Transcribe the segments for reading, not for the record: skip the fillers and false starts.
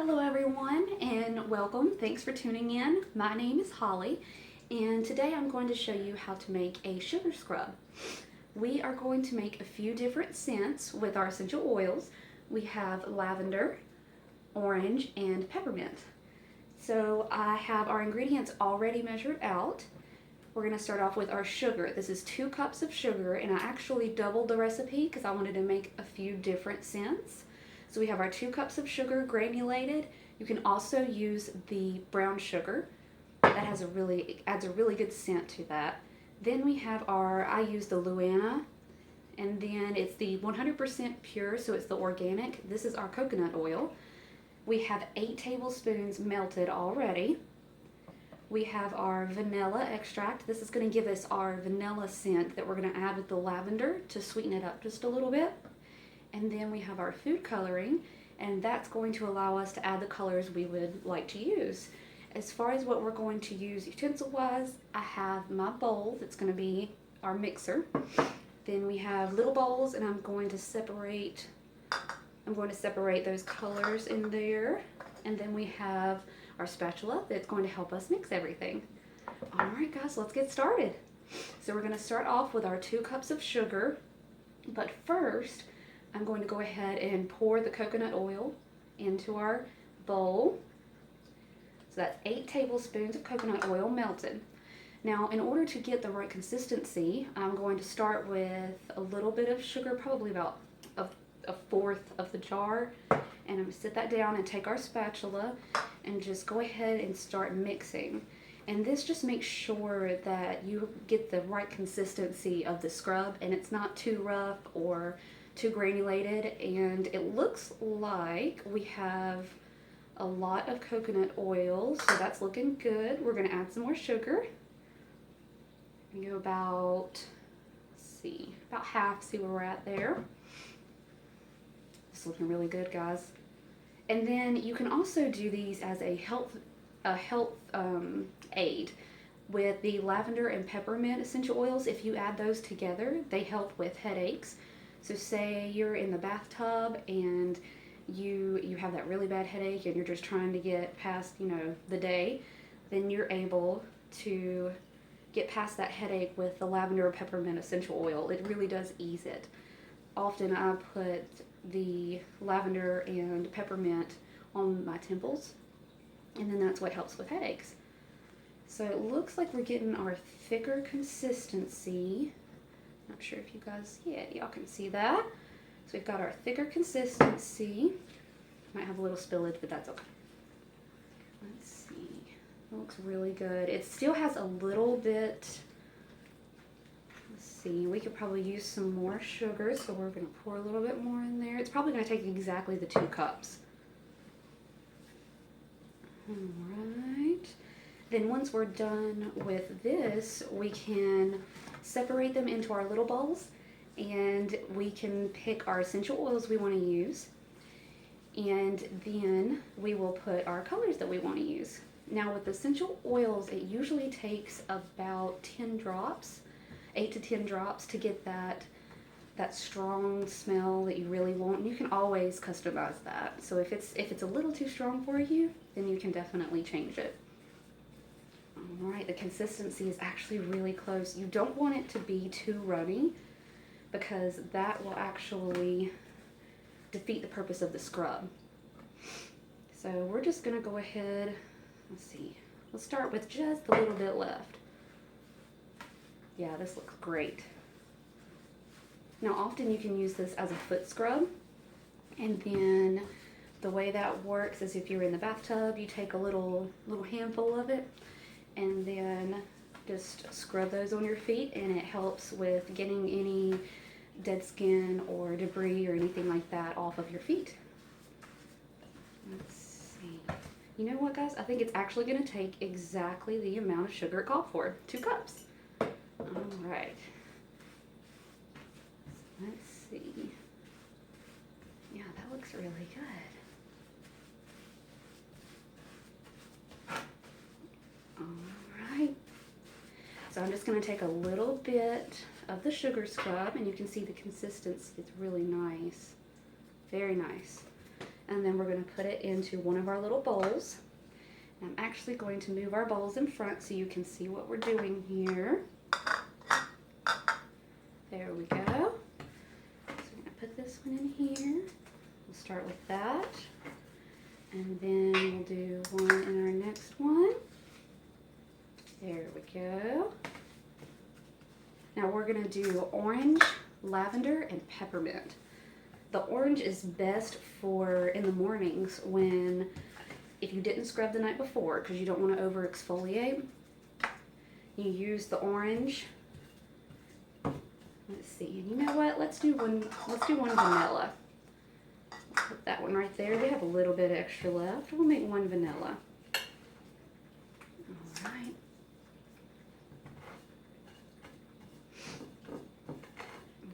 Hello everyone and welcome. Thanks for tuning in. My name is Holly and today I'm going to show you how to make a sugar scrub. We are going to make a few different scents with our essential oils. We have lavender, orange, and peppermint. So I have our ingredients already measured out. We're going to start off with our sugar. This is 2 cups of sugar, and I actually doubled the recipe because I wanted to make a few different scents. So we have our 2 cups of sugar granulated. You can also use the brown sugar. That adds a really good scent to that. Then we have I use the Luana, and then it's the 100% pure, so it's the organic. This is our coconut oil. We have 8 tablespoons melted already. We have our vanilla extract. This is going to give us our vanilla scent that we're going to add with the lavender to sweeten it up just a little bit. And then we have our food coloring, and that's going to allow us to add the colors we would like to use. As far as what we're going to use utensil-wise, I have my bowl that's going to be our mixer. Then we have little bowls, and I'm going to separate those colors in there. And then we have our spatula that's going to help us mix everything. Alright guys, let's get started. So we're going to start off with our 2 cups of sugar, but first I'm going to go ahead and pour the coconut oil into our bowl. So that's 8 tablespoons of coconut oil melted. Now in order to get the right consistency, I'm going to start with a little bit of sugar, probably about a fourth of the jar, and I'm going to sit that down and take our spatula and just go ahead and start mixing. And this just makes sure that you get the right consistency of the scrub and it's not too rough or too granulated. And it looks like we have a lot of coconut oil, so that's looking good. We're going to add some more sugar. We go about, about half, see where we're at there. It's looking really good, guys. And then you can also do these as a health aid with the lavender and peppermint essential oils. If you add those together, they help with headaches. So say you're in the bathtub and you have that really bad headache and you're just trying to get past, the day, then you're able to get past that headache with the lavender or peppermint essential oil. It really does ease it. Often I put the lavender and peppermint on my temples, and then that's what helps with headaches. So it looks like we're getting our thicker consistency. Not sure if you guys, y'all can see that. So we've got our thicker consistency. Might have a little spillage, but that's okay. Let's see. It looks really good. It still has a little bit. Let's see. We could probably use some more sugar, so we're going to pour a little bit more in there. It's probably going to take exactly the 2 cups. Alright. Then once we're done with this, we can separate them into our little bowls, and we can pick our essential oils we want to use, and then we will put our colors that we want to use. Now with essential oils, it usually takes about 10 drops, 8 to 10 drops to get that strong smell that you really want. And you can always customize that. So if it's a little too strong for you, then you can definitely change it. Alright, the consistency is actually really close. You don't want it to be too runny because that will actually defeat the purpose of the scrub. So we're just going to go ahead, let's start with just a little bit left. Yeah, this looks great. Now often you can use this as a foot scrub, and then the way that works is if you're in the bathtub, you take a little handful of it and then just scrub those on your feet, and it helps with getting any dead skin or debris or anything like that off of your feet. Let's see. You know what, guys? I think it's actually going to take exactly the amount of sugar it called for, 2 cups. Alright. Let's see. Yeah, that looks really good. Alright. So I'm just going to take a little bit of the sugar scrub, and you can see the consistency is really nice. Very nice. and then we're going to put it into one of our little bowls. I'm actually going to move our bowls in front so you can see what we're doing here. There we go. So I'm going to put this one in here. We'll start with that. And then we'll do one in our next one. There we go. Now we're going to do orange, lavender, and peppermint. The orange is best for in the mornings when, if you didn't scrub the night before because you don't want to over exfoliate, you use the orange. Let's see, and you know what? Let's do one vanilla. Put that one right there. We have a little bit extra left. We'll make one vanilla. All right.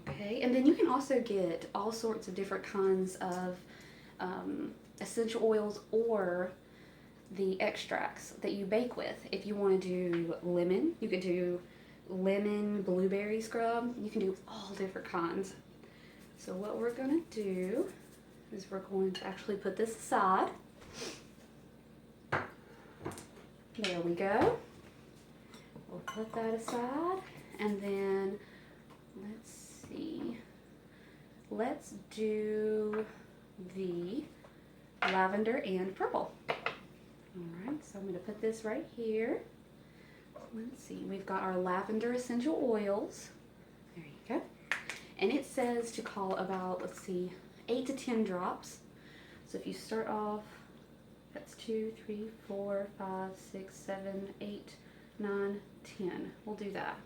Okay, and then you can also get all sorts of different kinds of essential oils or the extracts that you bake with. If you want to do lemon, you could do lemon blueberry scrub. You can do all different kinds. So what we're going to do is we're going to actually put this aside. There we go. We'll put that aside, and then let's see. Let's do the lavender and purple. Alright, so I'm going to put this right here. Let's see, we've got our lavender essential oils. There you go. And it says to call about, let's see, 8 to 10 drops. So if you start off, that's 2, 3, 4, 5, 6, 7, 8, 9, 10. We'll do that.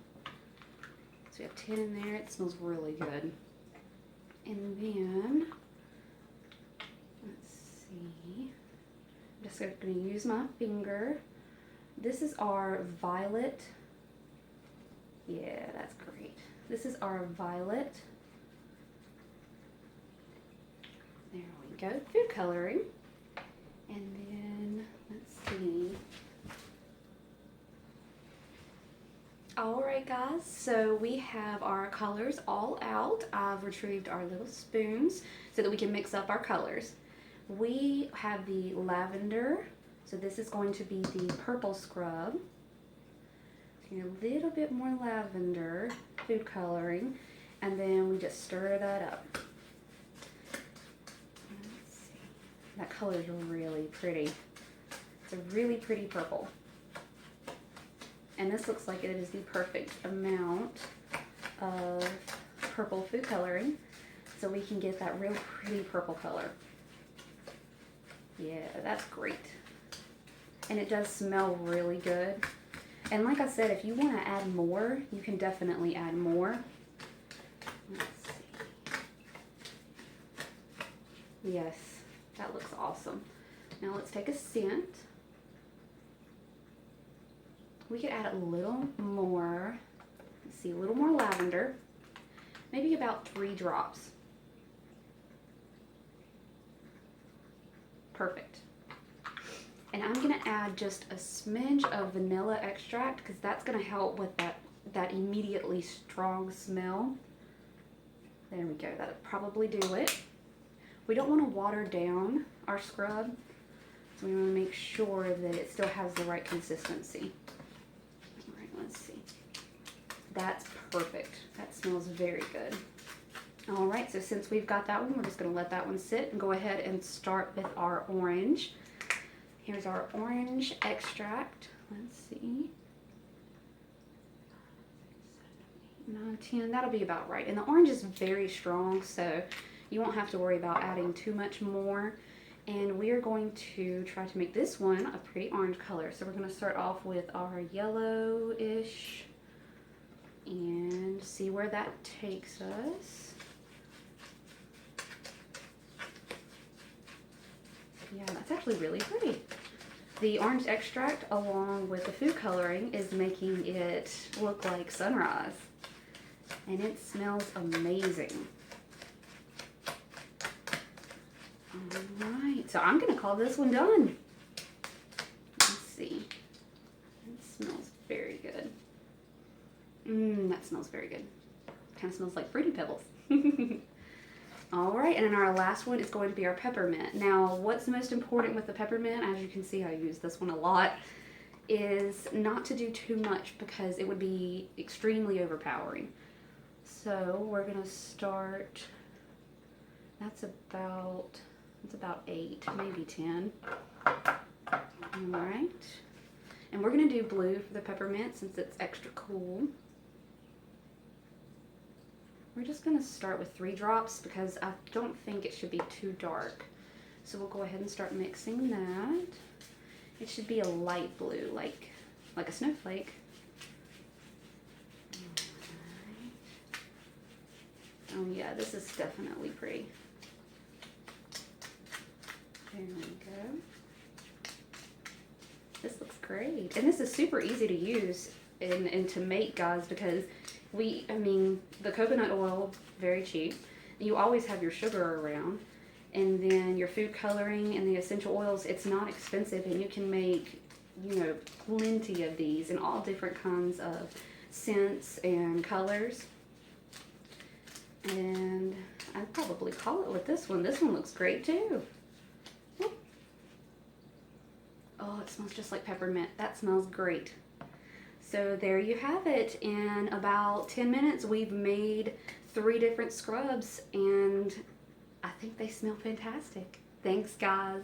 So we have 10 in there. It smells really good. And then, let's see, I'm just going to use my finger. This is our violet. Yeah, that's great. This is our violet. There we go, food coloring. And then, let's see. Alright guys, so we have our colors all out. I've retrieved our little spoons so that we can mix up our colors. We have the lavender, so this is going to be the purple scrub. A little bit more lavender, food coloring, and then we just stir that up. Let's see. That color is really pretty. It's a really pretty purple. And this looks like it is the perfect amount of purple food coloring, so we can get that real pretty purple color. Yeah, that's great. And it does smell really good. And like I said, if you want to add more, you can definitely add more. Let's see. Yes, that looks awesome. Now let's take a scent. We could add a little more, let's see, a little more lavender, maybe about 3 drops. Perfect. And I'm going to add just a smidge of vanilla extract because that's going to help with that immediately strong smell. There we go, that'll probably do it. We don't want to water down our scrub, so we want to make sure that it still has the right consistency. Let's see. That's perfect. That smells very good. All right, so since we've got that one, we're just going to let that one sit and go ahead and start with our orange. Here's our orange extract. Let's see. 9, 10. That'll be about right. And the orange is very strong, so you won't have to worry about adding too much more. And we are going to try to make this one a pretty orange color. So we're going to start off with our yellowish and see where that takes us. Yeah, that's actually really pretty. The orange extract along with the food coloring is making it look like sunrise. And it smells amazing. Alright, so I'm going to call this one done. Let's see. It smells very good. That smells very good. Kind of smells like Fruity Pebbles. All right, and then our last one is going to be our peppermint. Now, what's most important with the peppermint, as you can see I use this one a lot, is not to do too much because it would be extremely overpowering. So we're gonna start, that's about 8, maybe 10. All right, and we're gonna do blue for the peppermint since it's extra cool. We're just going to start with 3 drops because I don't think it should be too dark. So we'll go ahead and start mixing that. It should be a light blue, like a snowflake. Oh yeah, this is definitely pretty. There we go. This looks great. And this is super easy to use and to make, guys, because the coconut oil, very cheap. You always have your sugar around. And then your food coloring and the essential oils, it's not expensive, and you can make, plenty of these in all different kinds of scents and colors. And I'd probably call it with this one. This one looks great too. Whoop. Oh, it smells just like peppermint. That smells great. So there you have it. In about 10 minutes, we've made 3 different scrubs, and I think they smell fantastic. Thanks, guys.